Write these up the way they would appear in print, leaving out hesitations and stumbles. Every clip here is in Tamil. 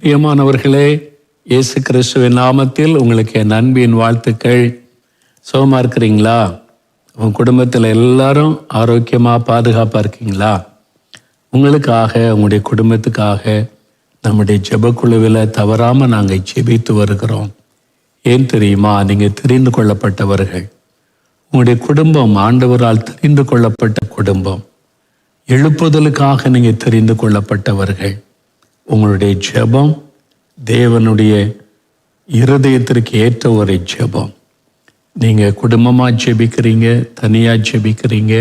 பிரியமானவர்களே, இயேசு கிறிஸ்துவின் நாமத்தில் உங்களுக்கு என் அன்பின் வாழ்த்துக்கள். சுகமாக இருக்கிறீங்களா? உங்கள் குடும்பத்தில் எல்லாரும் ஆரோக்கியமாக பாதுகாப்பாக இருக்கீங்களா? உங்களுக்காக, உங்களுடைய குடும்பத்துக்காக நம்முடைய ஜெபக்குழுவில் தவறாமல் நாங்கள் ஜெபித்து வருகிறோம். ஏன் தெரியுமா? நீங்கள் தெரிந்து கொள்ளப்பட்டவர்கள். உங்களுடைய குடும்பம் ஆண்டவரால் தெரிந்து கொள்ளப்பட்ட குடும்பம். எழுப்புதலுக்காக நீங்கள் தெரிந்து கொள்ளப்பட்டவர்கள். உங்களுடைய ஜெபம் தேவனுடைய இருதயத்திற்கு ஏற்ற ஒரு ஜெபம். நீங்கள் குடும்பமாக ஜெபிக்கிறீங்க, தனியாக ஜெபிக்கிறீங்க,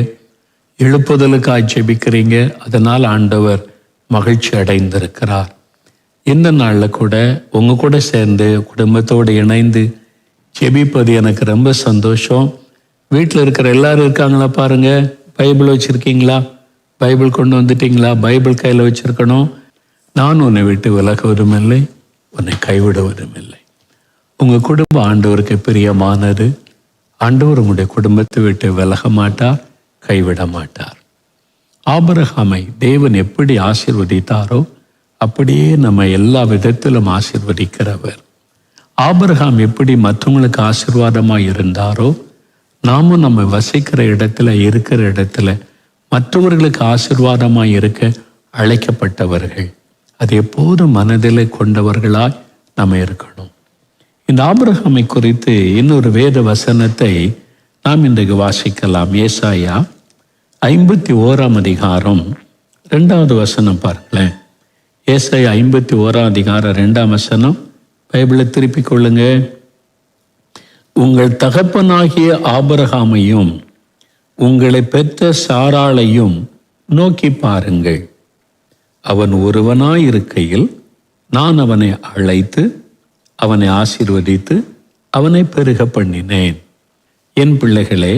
எழுப்புதலுக்காக ஜெபிக்கிறீங்க. அதனால் ஆண்டவர் மகிழ்ச்சி அடைந்திருக்கிறார். இந்த நாளில் கூட உங்கள் கூட சேர்ந்து குடும்பத்தோடு இணைந்து ஜெபிப்பது எனக்கு ரொம்ப சந்தோஷம். வீட்டில் இருக்கிற எல்லாரும் இருக்காங்களா பாருங்க. பைபிள் வச்சுருக்கீங்களா? பைபிள் கொண்டு வந்துட்டீங்களா? பைபிள் கையில் வச்சுருக்கணும். நான் உன்னை விட்டு விலகுவதும் இல்லை, உன்னை கைவிடுவதும் இல்லை. உங்கள் குடும்பம் ஆண்டவருக்கு பிரியமானது. ஆண்டவர் உங்களுடைய குடும்பத்தை விட்டு விலக மாட்டார், கைவிட மாட்டார். ஆபிரகாமை தேவன் எப்படி ஆசீர்வதித்தாரோ அப்படியே நம்ம எல்லா விதத்திலும் ஆசீர்வதிக்கிறவர். ஆபிரகாம் எப்படி மற்றவங்களுக்கு ஆசீர்வாதமாக இருந்தாரோ, நாமும் நம்ம வசிக்கிற இடத்துல, இருக்கிற இடத்துல மற்றவர்களுக்கு ஆசீர்வாதமாக இருக்க அழைக்கப்பட்டவர்கள். அது எப்போதும் மனதில் கொண்டவர்களாய் நம்ம இருக்கணும். இந்த ஆபிரகாமை குறித்து இன்னொரு வேத வசனத்தை நாம் இன்றைக்கு வாசிக்கலாம். ஏசாயா 51 அதிகாரம் 2வது வசனம் பாருங்களேன். ஏசாயா 51 அதிகாரம் 2ஆம் வசனம். பைபிளை திருப்பிக் கொள்ளுங்க. உங்கள் தகப்பனாகிய ஆபிரகாமையும் உங்களை பெற்ற சாராளையும் நோக்கி பாருங்கள். அவன் ஒருவனாயிருக்கையில் நான் அவனை அழைத்து அவனை ஆசீர்வதித்து அவனை பெருக பண்ணினேன். என் பிள்ளைகளே,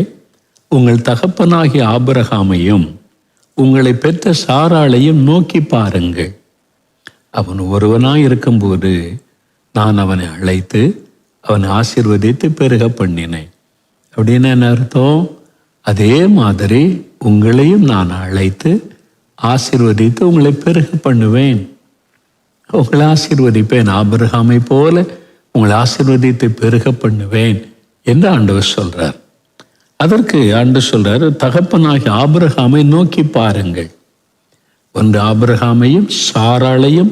உங்கள் தகப்பனாகிய ஆபிரகாமையும் உங்களை பெற்ற சாராளையும் நோக்கி பாருங்கள். அவன் ஒருவனாயிருக்கும்போது நான் அவனை அழைத்து அவனை ஆசீர்வதித்து பெருக பண்ணினேன். அப்படின்னு என்ன அர்த்தம்? அதே மாதிரி உங்களையும் நான் அழைத்து ஆசீர்வதித்து உங்களை பெருக பண்ணுவேன், உங்களை ஆசீர்வதிப்பேன். ஆபிரகாமை போல உங்களை ஆசீர்வதித்து பெருக பண்ணுவேன் என்று ஆண்டவர் சொல்றார். அதற்கு ஆண்டவர் சொல்றார், தகப்பனாகிய ஆபிரகாமை நோக்கி பாருங்கள். ஒன்று ஆபிரகாமையும் சாராளையும்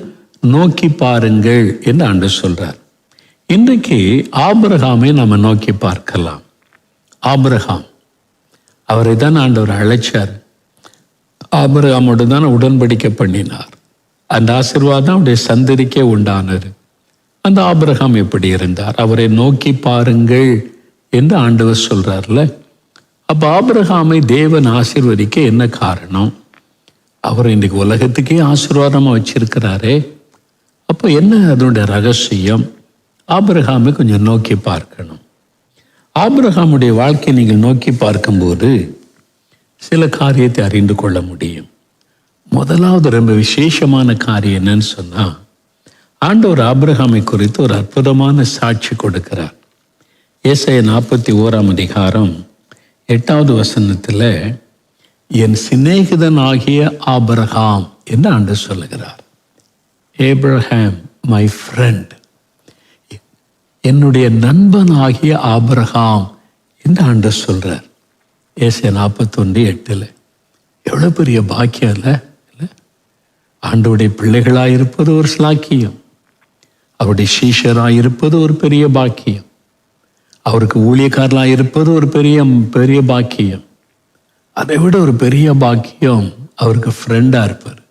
நோக்கி பாருங்கள் என்று ஆண்டவர் சொல்றார். இன்றைக்கு ஆபிரகாமை நம்ம நோக்கி பார்க்கலாம். ஆபிரகாம், அவரை தான் ஆண்டவர் அழைச்சார். ஆபிரகாமோடு தான் உடன்படிக்கை பண்ணினார். அந்த ஆசீர்வாதம் அவருடைய சந்ததிக்கே உண்டானது. அந்த ஆபிரகாம் எப்படி இருந்தார்? அவரை நோக்கி பாருங்கள் என்று ஆண்டவர் சொல்றார்ல. அப்ப ஆபிரகாமை தேவன் ஆசீர்வதிக்க என்ன காரணம்? அவர் இன்றைக்கு உலகத்துக்கே ஆசீர்வாதமா வச்சிருக்கிறாரே. அப்போ என்ன அதனுடைய ரகசியம்? ஆபிரகாமை கொஞ்சம் நோக்கி பார்க்கணும். ஆபிரகாமுடைய வாழ்க்கையை நீங்கள் நோக்கி பார்க்கும்போது சில காரியத்தை அறிந்து கொள்ள முடியும். முதலாவது ரொம்ப விசேஷமான காரியம் என்னன்னு சொன்னா, ஆண்டவர் ஆபிரகாமை குறித்து ஒரு அற்புதமான சாட்சி கொடுக்கிறார். ஏசாயா 41 அதிகாரம் 8வது வசனத்தில் என் சிநேகிதன் ஆகிய ஆபிரகாம் என்று ஆண்டவர் சொல்லுகிறார். ஏப்ரஹாம் மை ஃப்ரெண்ட், என்னுடைய நண்பன் ஆகிய ஆபிரகாம் என்று ஆண்டவர் சொல்றார். ஏசாயா 41:8. எவ்வளோ பெரிய பாக்கியம் இல்லை? ஆண்டவருடைய பிள்ளைகளாக இருப்பது ஒரு ஸ்லாக்கியம். அவருடைய சீஷராக இருப்பது ஒரு பெரிய பாக்கியம். அவருக்கு ஊழியக்காரலாக இருப்பது ஒரு பெரிய பாக்கியம். அதை விட ஒரு பெரிய பாக்கியம் அவருக்கு ஃப்ரெண்டாக இருப்பார்.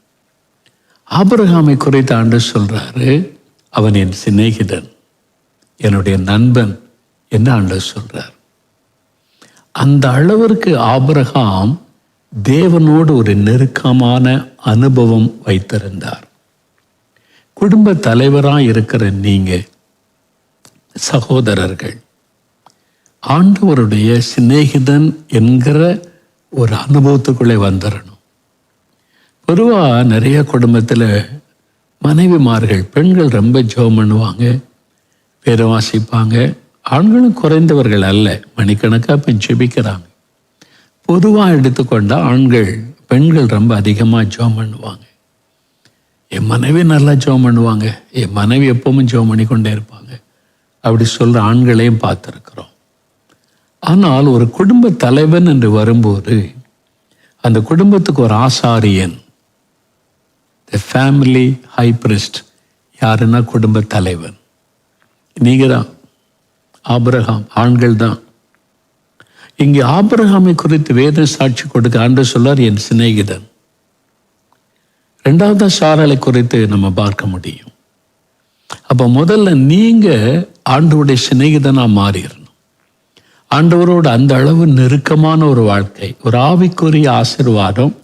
ஆபிரகாமை குறித்து ஆண்டவர் சொல்றாரு, அவன் என் சிநேகிதன், என்னுடைய நண்பன் என்று ஆண்டவர் சொல்றார். அந்த அளவிற்கு ஆபிரகாம் தேவனோடு ஒரு நெருக்கமான அனுபவம் வைத்திருந்தார். குடும்ப தலைவராக இருக்கிற நீங்க சகோதரர்கள் ஆண்டவருடைய சிநேகிதன் என்கிற ஒரு அனுபவத்துக்குள்ளே வந்துடணும். பொதுவாக நிறைய குடும்பத்தில் மனைவிமார்கள், பெண்கள் ரொம்ப ஜெபம் பண்ணுவாங்க, வேதம் வாசிப்பாங்க. ஆண்களும் குறைந்தவர்கள் அல்ல, மணிக்கணக்காக இப்போ ஜெபிக்கிறாங்க. பொதுவாக எடுத்துக்கொண்டால் பெண்கள் ரொம்ப அதிகமாக ஜெபம் பண்ணுவாங்க. என் மனைவி நல்லா ஜெபம் பண்ணுவாங்க, என் மனைவி எப்பவும் ஜெபம் பண்ணி கொண்டே இருப்பாங்க, அப்படி சொல்கிற ஆண்களையும் பார்த்துருக்குறோம். ஆனால் ஒரு குடும்ப தலைவன் என்று வரும்போது அந்த குடும்பத்துக்கு ஒரு ஆசாரியன், த ஃபேமிலி ஹை பிரிஸ்ட், யாருன்னா குடும்ப தலைவன். நீங்கள் தான், ஆபிரகாம், ஆண்கள் தான். இங்கே ஆபிரகாமை குறித்து வேத சாட்சி கொடுக்க ஆண்டவர் சொல்றார், என் சிநேகிதன். ரெண்டாவது சாராளை குறித்து நம்ம பார்க்க முடியும். அப்போ முதல்ல நீங்க ஆண்டவருடைய சிநேகிதனா மாறிடணும். ஆண்டவரோடு அந்த அளவு நெருக்கமான ஒரு வாழ்க்கை, ஒரு ஆவிக்குரிய ஆசீர்வாதம்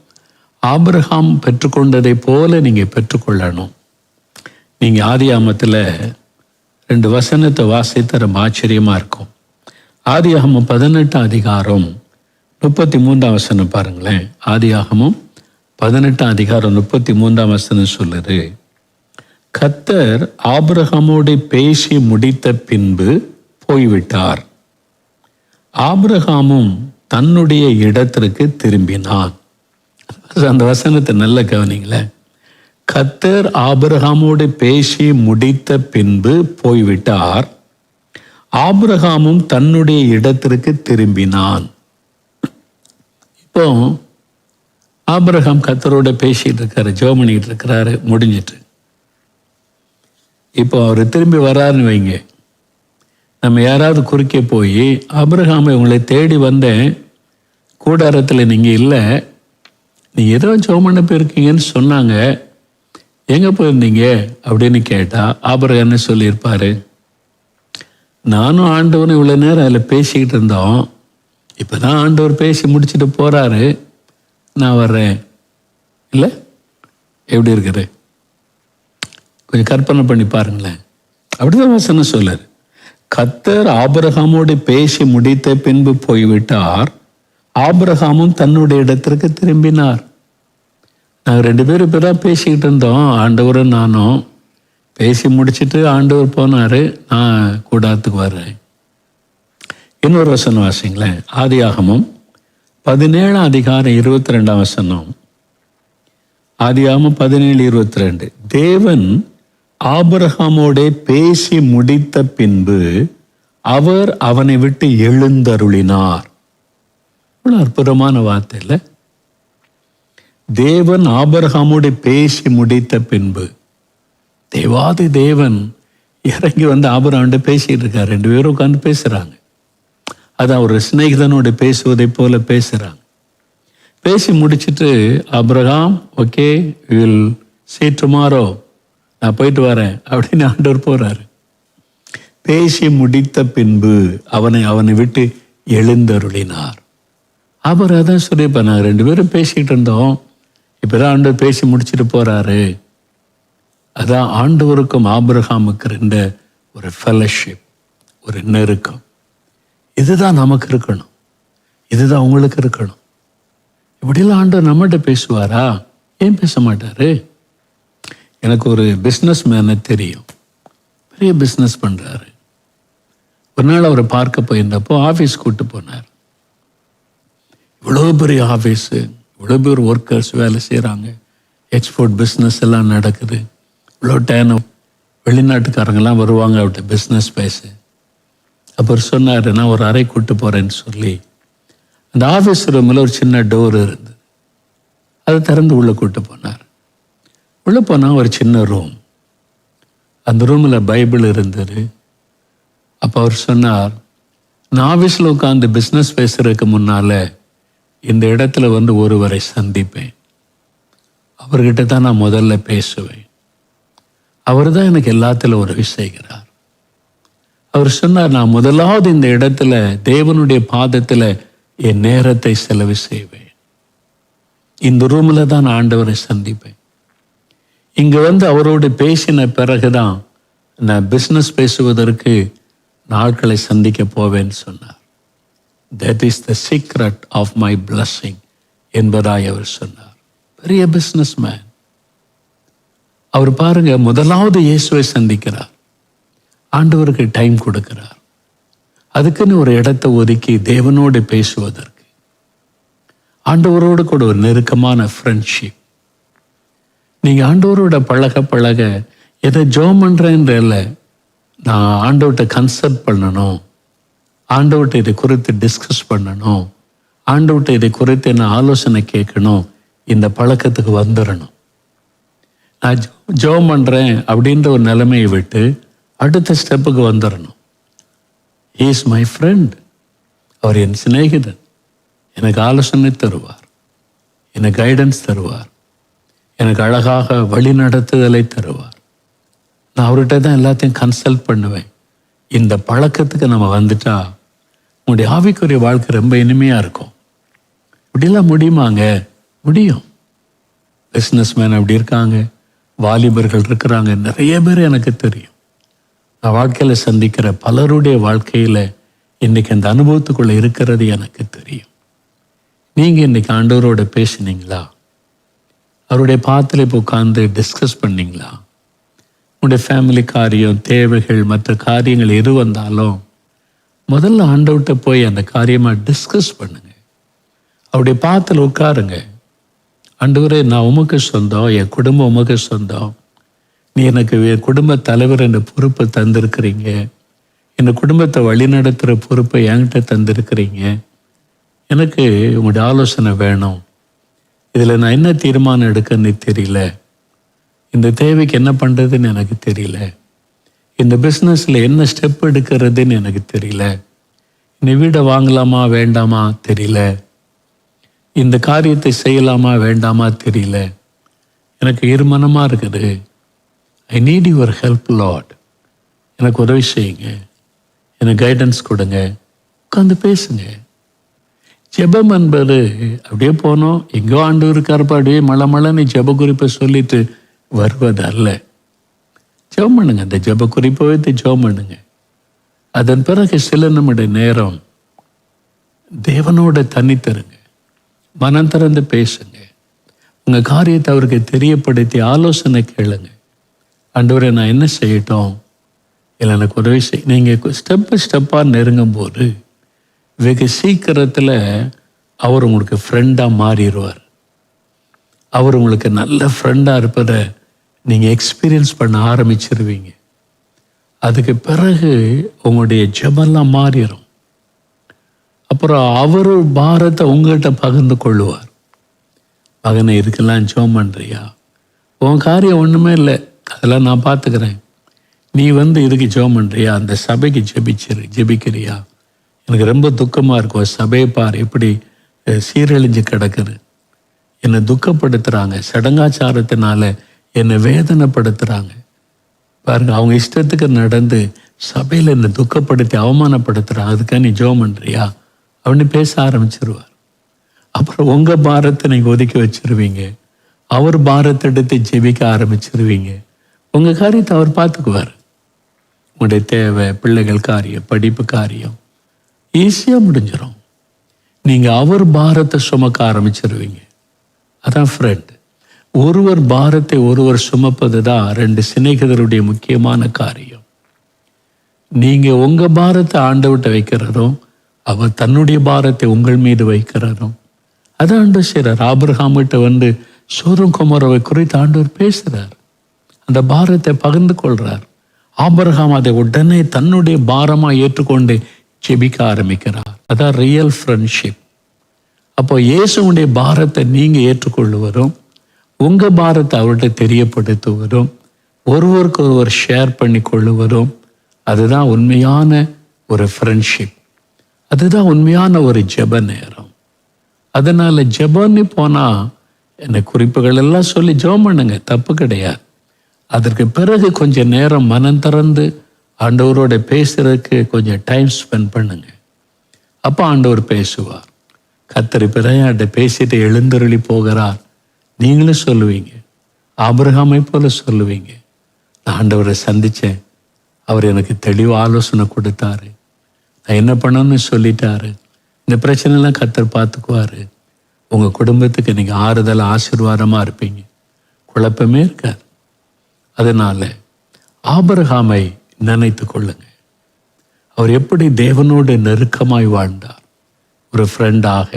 ஆபிரகாம் பெற்றுக்கொண்டதை போல நீங்க பெற்றுக்கொள்ளணும். நீங்க ஆதியாகமத்தில் 2 வசனத்தை வாசித்த ரொம்ப ஆச்சரியமா இருக்கும். ஆதியாகமம் 18 அதிகாரம் 33 வசனம் பாருங்களேன். ஆதியாகமம் 18 அதிகாரம் 33 வசனம் சொல்லுது, கர்த்தர் ஆபிரகாமோடு பேசி முடித்த பின்பு போய்விட்டார். ஆபிரகாமும் தன்னுடைய இடத்திற்கு திரும்பினான். அந்த வசனத்தை நல்ல கவனிங்களேன். கர்த்தர் ஆபிரகாமோடு பேசி முடித்த பின்பு போய்விட்டார், ஆபிரகாமும் தன்னுடைய இடத்திற்கு திரும்பினான். இப்போ ஆபிரகாம் கர்த்தரோட பேசிட்டு இருக்காரு, ஜெபம் பண்ணிட்டு இருக்கிறாரு, முடிஞ்சிட்டு. இப்போ அவர் திரும்பி வராருன்னு வைங்க, நம்ம யாராவது குறுக்கே போய், ஆபிரகாமை உங்களை தேடி வந்தேன், கூடாரத்தில் நீங்கள் இல்லை, நீங்கள் ஏதோ ஜெபம் பண்ண போயிருக்கீங்கன்னு சொன்னாங்க, எங்கே போயிருந்தீங்க அப்படின்னு கேட்டால் ஆபிரகாம் என்ன சொல்லியிருப்பாரு? நானும் ஆண்டவனும் இவ்வளோ நேரம் அதில் பேசிக்கிட்டு இருந்தோம், இப்போ தான் ஆண்டவர் பேசி முடிச்சுட்டு போகிறாரு, நான் வர்றேன். இல்லை, எப்படி இருக்குது? கொஞ்சம் கற்பனை பண்ணி பாருங்களேன். அப்படிதான் வசனம் சொல்லுது, கர்த்தர் ஆபிரகாமோடு பேசி முடித்த பின்பு போய்விட்டார், ஆபிரகாமும் தன்னுடைய இடத்திற்கு திரும்பினார். நாங்கள் 2 பேரும் இப்போ தான் பேசிக்கிட்டு இருந்தோம், ஆண்டவரும் நானும். பேசி முடிச்சுட்டு ஆண்டவர் போனார், நான் கூடாரத்துக்கு வர்றேன். இன்னொரு வசனம் வாசிங்களேன். ஆதியாகமம் 17 அதிகாரம் 22 வசனம். ஆதியாகமம் 17:22. தேவன் ஆபிரகாமோடே பேசி முடித்த பின்பு அவர் அவனை விட்டு எழுந்தருளினார். இவ்வளவு அற்புதமான வார்த்தை இல்லை? தேவன் ஆபிரகாமோடு பேசி முடித்த பின்பு, தேவாதி தேவன் இறங்கி வந்து ஆபிரகாமோட பேசிட்டு இருக்காரு. 2 பேரும் உட்காந்து பேசுறாங்க. அதான் ஒரு சிநேகிதனோட பேசுவதை போல பேசுறாங்க. பேசி முடிச்சுட்டு Abraham, okay, will see tomorrow, நான் போயிட்டு வரேன் அப்படின்னு ஆண்டவர் போறாரு. பேசி முடித்த பின்பு அவனை விட்டு எழுந்தருளினார். அவர் அதான் சொல்லியிருப்பா, நாங்கள் 2 பேரும் பேசிக்கிட்டு இருந்தோம், இப்பதான் ஆண்டவர் பேசி முடிச்சுட்டு போறாரு. அதான் ஆண்டவருக்கும் ஆபிரகாமுக்கு இருந்த ஒரு ஃபெலோஷிப், ஒரு நெருக்கம். இதுதான் நமக்கு இருக்கணும், இதுதான் உங்களுக்கு இருக்கணும். இப்படிலாம் ஆண்டவர் நம்மகிட்ட பேசுவாரா? ஏன் பேச மாட்டாரு? எனக்கு ஒரு பிஸ்னஸ் மேனை தெரியும், பெரிய பிஸ்னஸ் பண்றாரு. ஒரு நாள் அவரை பார்க்க போயிருந்தப்போ ஆஃபீஸ் கூப்பிட்டு போனார். இவ்வளோ பெரிய ஆஃபீஸு, இவ்வளோ பேர் ஒர்க்கர்ஸ் வேலை செய்கிறாங்க, எக்ஸ்போர்ட் பிஸ்னஸ் எல்லாம் நடக்குது, இவ்வளோ டைம் வெளிநாட்டுக்காரங்கெல்லாம் வருவாங்க அவர்கிட்ட பிஸ்னஸ் பேச. அப்புறம் சொன்னார், நான் ஒரு அறை கூப்பிட்டு போகிறேன்னு சொல்லி அந்த ஆஃபீஸ் ரூமில் ஒரு சின்ன டோர் இருந்தது, அதை திறந்து உள்ளே கூப்பிட்டு போனார். உள்ளே போனால் ஒரு சின்ன ரூம், அந்த ரூமில் பைபிள் இருந்தது. அப்போ அவர் சொன்னார், நான் ஆஃபீஸில் உட்காந்து பிஸ்னஸ் பேசுறதுக்கு முன்னால் இந்த இடத்துல வந்து ஒருவரை சந்திப்பேன், அவர்கிட்ட தான் நான் முதல்ல பேசுவேன், அவர் தான் எனக்கு எல்லாத்துல உதவி செய்கிறார். அவர் சொன்னார், நான் முதலாவது இந்த இடத்துல தேவனுடைய பாதத்தில் என் நேரத்தை செலவு செய்வேன், இந்த ரூமில் தான் நான் ஆண்டவரை சந்திப்பேன், இங்கே வந்து அவரோடு பேசின பிறகுதான் நான் பிஸ்னஸ் பேசுவதற்கு நாட்களை சந்திக்க போவேன்னு சொன்னார். That is the secret of my blessing என்பதாய் அவர் சொன்னார். பெரிய பிஸ்னஸ் மேன். அவர் பாருங்க, முதலாவது இயேசுவை சந்திக்கிறார், ஆண்டவருக்கு டைம் கொடுக்கிறார், அதுக்குன்னு ஒரு இடத்தை ஒதுக்கி தேவனோடு பேசுவதற்கு, ஆண்டவரோடு கூட ஒரு நெருக்கமான ஃப்ரெண்ட்ஷிப். நீங்கள் ஆண்டவரோட பழக பழக எதை ஜெபம் பண்ணுறேன்ற இல்லை, நான் ஆண்டவர்கிட்ட கன்சல்ட் பண்ணணும், ஆண்டவர்கிட்ட இதை குறித்து டிஸ்கஸ் பண்ணணும், ஆண்டவர்கிட்ட இதை குறித்து என்ன ஆலோசனை கேட்கணும், இந்த பழக்கத்துக்கு வந்துடணும். நான் ஜெபம் பண்ணுறேன் அப்படின்ற ஒரு நிலைமையை விட்டு அடுத்த ஸ்டெப்புக்கு வந்துடணும். He is my friend. அவர் என் சிநேகிதன். எனக்கு ஆலோசனை தருவார், எனக்கு கைடன்ஸ் தருவார், எனக்கு அழகாக வழி நடத்துதலை தருவார். நான் அவர்கிட்ட தான் எல்லாத்தையும் கன்சல்ட் பண்ணுவேன். இந்த பழக்கத்துக்கு நம்ம வந்துட்டா உங்களுடைய ஆவிக்குரிய வாழ்க்கை ரொம்ப இனிமையாக இருக்கும். இப்படிலாம் முடியுமாங்க? முடியும். பிஸ்னஸ் மேன் அப்படி இருக்காங்க, வாலிபர்கள் இருக்கிறாங்க, நிறைய பேர் எனக்கு தெரியும். நான் வாழ்க்கையில் சந்திக்கிற பலருடைய வாழ்க்கையில் இன்னைக்கு அந்த அனுபவத்துக்குள்ளே இருக்கிறது எனக்கு தெரியும். நீங்கள் இன்னைக்கு ஆண்டவரோட பேசினீங்களா? அவருடைய பாத்தில் இப்போ உட்கார்ந்து டிஸ்கஸ் பண்ணீங்களா? உங்களுடைய ஃபேமிலி காரியம், தேவைகள், மற்ற காரியங்கள் எது வந்தாலும் முதல்ல ஆண்டவர்கிட்ட போய் அந்த காரியமாக டிஸ்கஸ் பண்ணுங்க. அவருடைய பாத்தில் உட்காருங்க. ஆண்டவரே, நான் உமக்கு சொந்தம், என் குடும்பம் உமக்கு சொந்தம். நீ எனக்கு என் குடும்ப தலைவர் என்ற பொறுப்பை தந்திருக்கிறீங்க. என் குடும்பத்தை வழிநடத்துகிற பொறுப்பை என்கிட்ட தந்திருக்கிறீங்க. எனக்கு உங்களுடைய ஆலோசனை வேணும். இதில் நான் என்ன தீர்மானம் எடுக்கன்னு தெரியல. இந்த தேவைக்கு என்ன பண்ணுறதுன்னு எனக்கு தெரியல. இந்த பிஸ்னஸில் என்ன ஸ்டெப் எடுக்கிறதுன்னு எனக்கு தெரியல. இந்த வீடை வாங்கலாமா வேண்டாமா தெரியல. இந்த காரியத்தை செய்யலாமா வேண்டாமா தெரியல. எனக்கு இருமனமாக இருக்குது. I need your help Lord. எனக்கு உதவி செய்யுங்க, எனக்கு கைடன்ஸ் கொடுங்க. உட்காந்து பேசுங்க. ஜெபம் என்பது அப்படியே போனோம், எங்கோ ஆண்டவர் இருக்காருப்பா, அப்படியே மழை ஜெப குறிப்பை சொல்லிட்டு வருவது அல்ல. ஜெபம் பண்ணுங்க. அந்த ஜெப குறிப்பை வைத்து ஜெபம் பண்ணுங்க. அதன் பிறகு சில நிமிட நேரம் தேவனோட தனித்தருங்க, மனம் திறந்து பேசுங்க. உங்கள் காரியத்தை அவருக்கு தெரியப்படுத்தி ஆலோசனை கேளுங்க. ஆண்டவரே, நான் என்ன செய்யட்டும், இல்லை எனக்கு உதவி செய். நீங்கள் ஸ்டெப்பாக நெருங்கும் போது வெகு சீக்கிரத்தில் அவர் உங்களுக்கு ஃப்ரெண்டாக மாறிடுவார். அவர் உங்களுக்கு நல்ல ஃப்ரெண்டாக இருப்பதை நீங்கள் எக்ஸ்பீரியன்ஸ் பண்ண ஆரம்பிச்சிருவீங்க. அதுக்கு பிறகு உங்களுடைய ஜெபம்லாம் மாறிடும். அப்புறம் அவர் பாரத்தை உங்கள்கிட்ட பகிர்ந்து கொள்ளுவார். மகனை இதுக்கெல்லாம் ஜெபம் பண்ணுறியா? உன் காரியம் ஒன்றுமே இல்லை, அதெல்லாம் நான் பார்த்துக்கிறேன். நீ இதுக்கு ஜெபம் பண்ணுறியா? அந்த சபைக்கு ஜெபிக்கிறியா? எனக்கு ரொம்ப துக்கமாக இருக்கும். சபையை பார் எப்படி சீரழிஞ்சு கிடக்குது. என்னை துக்கப்படுத்துகிறாங்க, சடங்காச்சாரத்தினால என்னை வேதனைப்படுத்துகிறாங்க. பாருங்க, அவங்க இஷ்டத்துக்கு நடந்து சபையில் என்னை துக்கப்படுத்தி அவமானப்படுத்துகிறாங்க. அதுக்காக நீ ஜெபம் பண்ணுறியா அப்படின்னு பேச ஆரம்பிச்சிருவார். அப்புறம் உங்கள் பாரத்தை நீங்கள் ஒதுக்கி வச்சிருவீங்க. அவர் பாரத்தை எடுத்து ஜெபிக்க ஆரம்பிச்சிருவீங்க. உங்கள் காரியத்தை அவர் பார்த்துக்குவார். உங்களுடைய தேவை, பிள்ளைகள் காரியம், படிப்பு காரியம் ஈஸியாக முடிஞ்சிடும். நீங்கள் அவர் பாரத்தை சுமக்க ஆரம்பிச்சிருவீங்க. அதான் ஃப்ரெண்ட். ஒருவர் பாரத்தை ஒருவர் சுமப்பது தான் ரெண்டு சிநேகிதருடைய முக்கியமான காரியம். நீங்கள் உங்கள் பாரத்தை ஆண்டவர்கிட்ட வைக்கிறதும், அவர் தன்னுடைய பாரத்தை உங்கள் மீது வைக்கிறதும். அதான் ஆண்டவர் செய்கிறார். ஆபிரகாமிட்ட சோதோம் கொமோராவை குறித்து ஆண்டவர் பேசுகிறார். அந்த பாரத்தை பகிர்ந்து கொள்கிறார். ஆபிரகாம் அதை உடனே தன்னுடைய பாரமாக ஏற்றுக்கொண்டு ஜெபிக்க ஆரம்பிக்கிறார். அதான் ரியல் ஃப்ரெண்ட்ஷிப். அப்போ இயேசுடைய பாரத்தை நீங்கள் ஏற்றுக்கொள்ளுவதும், உங்கள் பாரத்தை அவர்கிட்ட தெரியப்படுத்துவதும், ஒருவருக்கு ஒருவர் ஷேர் பண்ணி கொள்ளுவதும், அதுதான் உண்மையான ஒரு ஃப்ரெண்ட்ஷிப். அதுதான் உண்மையான ஒரு ஜெப நேரம். அதனால் ஜெபம்னு போனால் என்ன குறிப்புகள் எல்லாம் சொல்லி ஜெபம் பண்ணுங்க, தப்பு கிடையாது. அதற்கு பிறகு கொஞ்சம் நேரம் மனம் திறந்து ஆண்டவரோட பேசுறதுக்கு கொஞ்சம் டைம் ஸ்பெண்ட் பண்ணுங்க. அப்போ ஆண்டவர் பேசுவார். கர்த்தர் பிறையாட்ட பேசிட்டு எழுந்தருளி போகிறார். நீங்களும் சொல்லுவீங்க, ஆபிரகாமை போல சொல்லுவீங்க, நான் ஆண்டவரை சந்தித்தேன், அவர் எனக்கு தெளிவு ஆலோசனை கொடுத்தாரு, நான் என்ன பண்ணணும்னு சொல்லிட்டாரு, இந்த பிரச்சனைலாம் கர்த்தர் பார்த்துக்குவாரு. உங்கள் குடும்பத்துக்கு நீங்கள் ஆறுதல் ஆசீர்வாதமாக இருப்பீங்க, குழப்பமே இருக்காது. அதனால ஆபிரகாமை நினைத்து கொள்ளுங்க. அவர் எப்படி தேவனோடு நெருக்கமாய் வாழ்ந்தார், ஒரு ஃப்ரெண்டாக.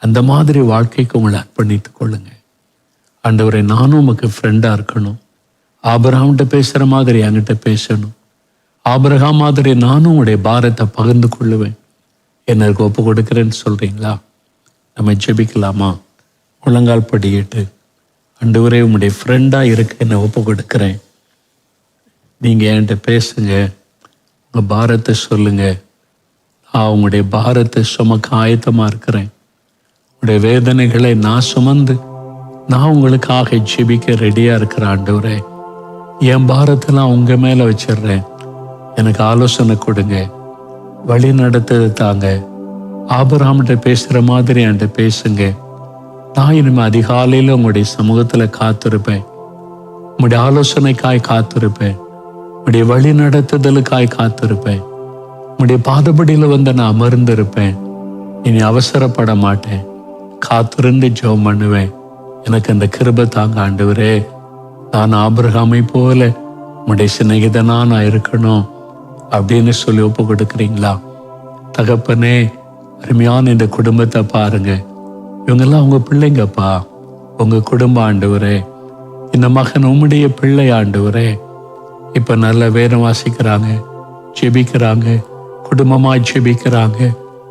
அந்த மாதிரி வாழ்க்கைக்கு உங்களை அர்ப்பணித்துக் கொள்ளுங்க. ஆண்டவரே, நானும் உமக்கு ஃப்ரெண்டாக இருக்கணும். ஆபிரகாம்கிட்ட பேசுகிற மாதிரி என்கிட்ட பேசணும். ஆபிரகாம் மாதிரி நானும் உடைய பாரத்தை பகிர்ந்து கொள்ளுவேன். எனக்கு ஒப்பு கொடுக்குறேன்னு சொல்கிறீங்களா? நம்ம ஜெபிக்கலாமா? முழங்கால் படியிட்டு, ஆண்டவரே, உங்களுடைய ஃப்ரெண்டாக இருக்க என்னை ஒப்பு கொடுக்குறேன். நீங்கள் என்கிட்ட பேசுங்க, உங்கள் பாரத்தை சொல்லுங்க. நான் உங்களுடைய பாரத்தை சுமக்க ஆயத்தமாக இருக்கிறேன். உங்களுடைய வேதனைகளை நான் சுமந்து நான் உங்களுக்காக ஜெபிக்க ரெடியாக இருக்கிறேன். ஆண்டவரே, என் பாரத்தெல்லாம் உங்கள் மேலே வச்சிடுறேன். எனக்கு ஆலோசனை கொடுங்க, வழி நடத்தது தாங்க. ஆபிரகாம்கிட்ட பேசுகிற மாதிரி என்கிட்ட பேசுங்க. நான் இனிமேல் அதிகாலையில் உங்களுடைய சமூகத்தில் காத்திருப்பேன். உங்களுடைய ஆலோசனைக்காய் காத்திருப்பேன். உங்களுடைய வழி நடத்துதலுக்காய் காத்திருப்பேன். உங்களுடைய பாதபடியில் வந்து நான் அமர்ந்திருப்பேன். இனி அவசரப்பட மாட்டேன். காத்திருந்து ஜெபம் பண்ணுவேன். எனக்கு அந்த கிருபை தாங்க ஆண்டவரே. நான் ஆபிரகாமை போல உங்களுடைய சிநேகிதனா நான் இருக்கணும் அப்படின்னு சொல்லி ஒப்பு கொடுக்குறீங்களா? தகப்பனே, அருமையான இந்த குடும்பத்தை பாருங்க. இவங்கெல்லாம் உங்க பிள்ளைங்கப்பா, உங்க குடும்பம் ஆண்டவரே. இந்த மகன் உம்முடைய பிள்ளை ஆண்டவரே. இப்ப நல்ல வேதம் வாசிக்கிறாங்க, ஜெபிக்கிறாங்க, குடும்பமா ஜெபிக்கிறாங்க,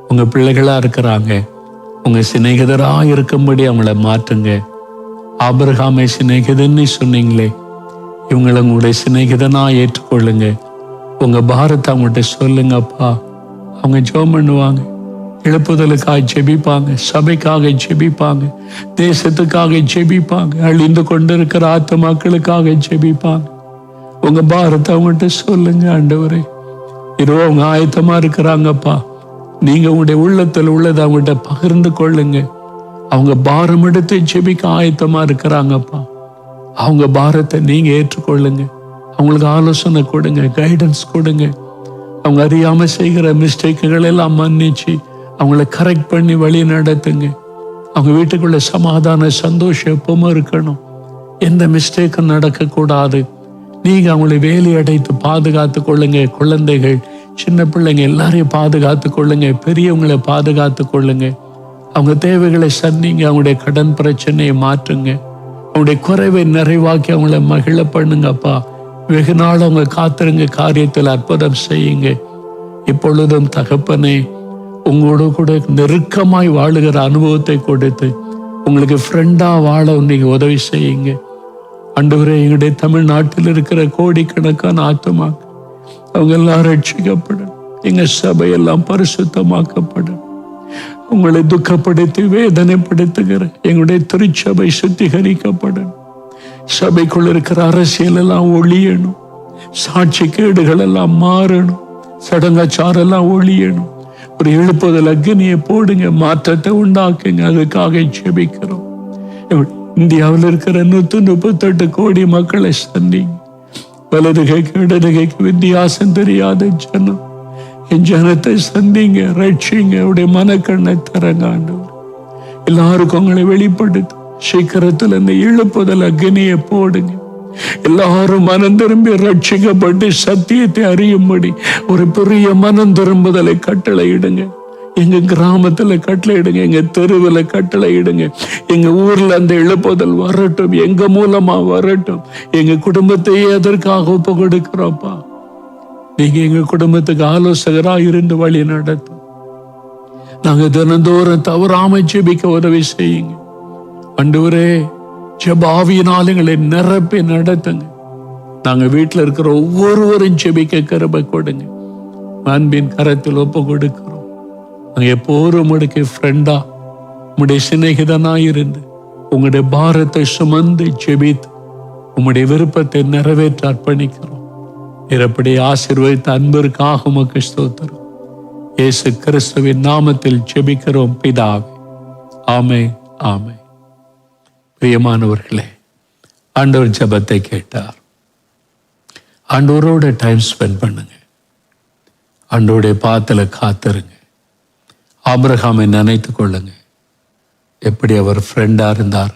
உங்க பிள்ளைகளா இருக்கிறாங்க. உங்க சிநேகிதரா இருக்கும்படி அவங்கள மாற்றுங்க. ஆபிரகாமை சிநேகிதன்னு சொன்னீங்களே, இவங்களை உங்களுடைய சிநேகிதனா ஏற்றுக்கொள்ளுங்க. உங்க பாரத்தை அவங்கள்ட்ட சொல்லுங்கப்பா. அவங்க ஜெபம் பண்ணுவாங்க, எழுப்புதலுக்காக ஜெபிப்பாங்க, சபைக்காக ஜெபிப்பாங்க, தேசத்துக்காக ஜெபிப்பாங்க, அழிந்து கொண்டிருக்கிற ஆத்துமாக்களுக்காக ஜெபிப்பாங்க. உங்க பாரத்தை அவங்கள்ட்ட சொல்லுங்க ஆண்டவரே. இரவு அவங்க ஆயத்தமா இருக்கிறாங்கப்பா. நீங்க உங்களுடைய உள்ளத்தில் உள்ளதை அவங்கள்ட்ட பகிர்ந்து கொள்ளுங்க. அவங்க பாரம் எடுத்து ஜெபிக்க ஆயத்தமா இருக்கிறாங்கப்பா. அவங்க பாரத்தை நீங்க ஏற்றுக்கொள்ளுங்க. அவங்களுக்கு ஆலோசனை கொடுங்க, கைடன்ஸ் கொடுங்க. அவங்க அறியாம செய்கிற மிஸ்டேக்குகள் எல்லாம் மன்னிச்சு அவங்கள கரெக்ட் பண்ணி வழி நடத்துங்க. அவங்க வீட்டுக்குள்ள சமாதான சந்தோஷம் எப்பவும் இருக்கணும். எந்த மிஸ்டேக்கும் நடக்கக்கூடாது. நீங்க அவங்களை வேலி அடைத்து பாதுகாத்து கொள்ளுங்க. குழந்தைகள், சின்ன பிள்ளைங்க எல்லாரையும் பாதுகாத்து கொள்ளுங்க. பெரியவங்களை பாதுகாத்து கொள்ளுங்க. அவங்க தேவைகளை சந்திங்க. அவங்களுடைய கடன் பிரச்சனையை மாற்றுங்க. அவங்களுடைய குறைவை நிறைவாக்கி அவங்கள மகிழ பண்ணுங்கப்பா. வெகு நாள் அவங்க காத்திருங்க. காரியத்தில் அற்புதம் செய்யுங்க. இப்பொழுதும் தகப்பனே, உங்களோட கூட நெருக்கமாய் வாழுகிற அனுபவத்தை கொடுத்து உங்களுக்கு ஃப்ரெண்டா வாழ நீங்க உதவி செய்யுங்க ஆண்டவரே. எங்களுடைய தமிழ்நாட்டில் இருக்கிற கோடிக்கணக்கான ஆத்துமாக்கள் அவங்க எல்லாம் ரட்சிக்கப்படும். எங்க சபையெல்லாம் பரிசுத்தமாக்கப்படும். உங்களை துக்கப்படுத்தி வேதனைப்படுத்துகிற எங்களுடைய திருச்சபை சுத்திகரிக்கப்படும். சபைக்குள் இருக்கிற அரசியல் எல்லாம் ஒழியணும். சாட்சி கேடுகள் எல்லாம் மாறணும். சடங்காச்சாரெல்லாம் ஒழியணும். ஒரு எழுப்புதல் அக்னியை போடுங்க, மாற்றத்தை உண்டாக்குங்க. அதுக்காக ஜெபிக்கிறோம். இந்தியாவில் இருக்கிற 138 கோடி மக்களை சந்திங்க. வலது கைக்கு இடது கைக்கு வித்தியாசம் தெரியாத ஜனம், என் ஜனத்தை சந்திங்க, ரட்சிங்க. அவருடைய மனக்கண்ணை தரங்க ஆண்டவர். எல்லாருக்கும் உங்களை வெளிப்படுத்த சீக்கிரத்தில் அந்த எழுப்புதல் அக்னியை போடுங்க. எல்லாரும் மனம் திரும்பி ரட்சிக்கப்பட்டு சத்தியத்தை அறியும்படி ஒரு பெரிய மனம் திரும்புதலை கட்டளையிடுங்க. எங்க கிராமத்துல கட்டளையிடுங்க, எங்க தெருவில் கட்டளையிடுங்க. எங்க ஊர்ல அந்த எழுப்புதல் வரட்டும், எங்க மூலமா வரட்டும். எங்க குடும்பத்தையே அதற்காக ஒப்பு கொடுக்கிறோம்ப்பா. நீங்க எங்க குடும்பத்துக்கு ஆலோசகரா இருந்து வழி நடத்தும். நாங்க தினந்தோறும் தவறாம ஜெபிக்க உதவி செய்யுங்க ஆண்டவரே. ஜெபாவியினால் எங்களை நிரப்பி நடத்துங்க. நாங்க வீட்டுல இருக்கிற ஒவ்வொருவரும் ஜெபிக்க கிருபை கொடுங்க. அன்பின் கரத்தில் ஒப்பு கொடுக்கிறோம். நாங்க எப்போதும் உங்களுடைய ஃப்ரெண்டா, உங்களுடைய சிநேகிதனா இருந்து உங்களுடைய பாரத்தை சுமந்து ஜெபித்து உங்களுடைய விருப்பத்தை நிறைவேற்ற அர்ப்பணிக்கிறோம். நிரப்படி ஆசீர்வதித்த அன்பிற்காக உமக்கு ஸ்தோத்திரம். இயேசு கிறிஸ்துவின் நாமத்தில் ஜெபிக்கிறோம் பிதாவே. ஆமென், ஆமென். பிரியமானவர்களே, ஆண்டவர் ஜெபத்தை கேட்டார். ஆண்டவரோட டைம் ஸ்பெண்ட் பண்ணுங்க. ஆண்டவருடைய பாத்துல காத்திருங்க. ஆபிரகாமை நினைத்து கொள்ளுங்க. எப்படி அவர் ஃப்ரெண்டா இருந்தார்,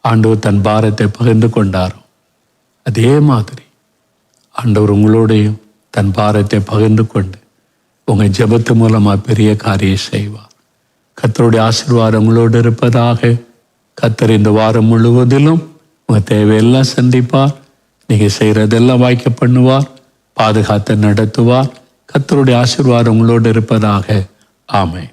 ஆண்டவர் தன் பாரத்தை பகிர்ந்து கொண்டாரோ அதே மாதிரி ஆண்டவர் உங்களோடையும் தன் பாரத்தை பகிர்ந்து கொண்டு உங்க ஜெபத்து மூலமா பெரிய காரியம் செய்வார். கர்த்தருடைய ஆசீர்வாதம் உங்களோடு இருப்பதாக. கர்த்தர் இந்த வாரம் முழுவதிலும் உங்க தேவையெல்லாம் சந்திப்பார். நீங்க செய்யறதெல்லாம் வாய்க்க பண்ணுவார், பாதுகாத்து நடத்துவார். கர்த்தருடைய ஆசீர்வாதம் உங்களோடு இருப்பதாக. ஆமென்.